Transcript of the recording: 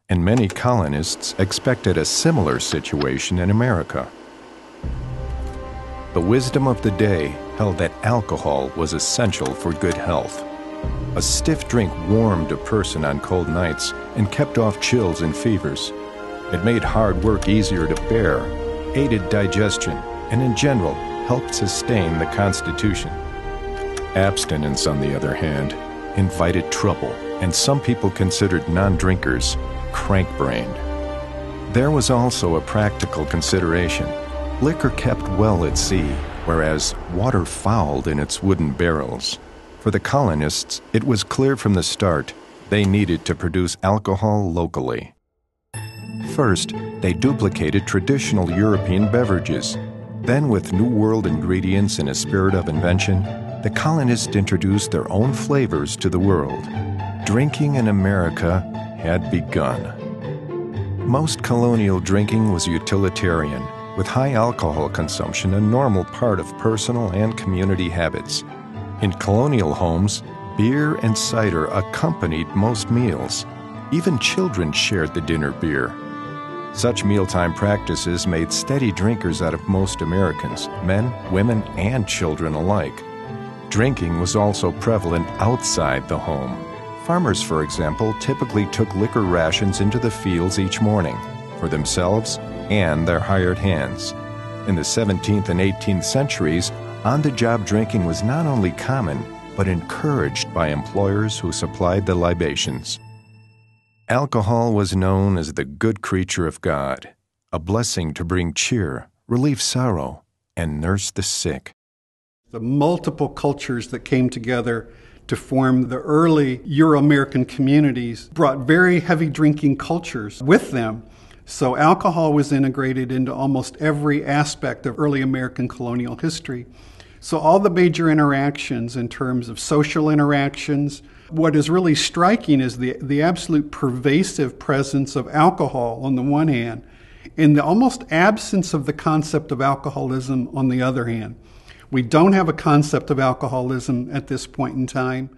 and many colonists expected a similar situation in America. The wisdom of the day held that alcohol was essential for good health. A stiff drink warmed a person on cold nights and kept off chills and fevers. It made hard work easier to bear, aided digestion, and in general helped sustain the constitution. Abstinence, on the other hand, invited trouble, and some people considered non-drinkers crank-brained. There was also a practical consideration. Liquor kept well at sea, whereas water fouled in its wooden barrels. For the colonists, it was clear from the start they needed to produce alcohol locally. First, they duplicated traditional European beverages. Then, with New World ingredients in a spirit of invention, the colonists introduced their own flavors to the world. Drinking in America had begun. Most colonial drinking was utilitarian, with high alcohol consumption a normal part of personal and community habits. In colonial homes, beer and cider accompanied most meals. Even children shared the dinner beer. Such mealtime practices made steady drinkers out of most Americans, men, women, and children alike. Drinking was also prevalent outside the home. Farmers, for example, typically took liquor rations into the fields each morning for themselves and their hired hands. In the 17th and 18th centuries, on-the-job drinking was not only common, but encouraged by employers who supplied the libations. Alcohol was known as the good creature of God, a blessing to bring cheer, relieve sorrow, and nurse the sick. The multiple cultures that came together to form the early Euro-American communities brought very heavy drinking cultures with them. So alcohol was integrated into almost every aspect of early American colonial history. So all the major interactions in terms of social interactions, what is really striking is the absolute pervasive presence of alcohol on the one hand, and the almost absence of the concept of alcoholism on the other hand. We don't have a concept of alcoholism at this point in time.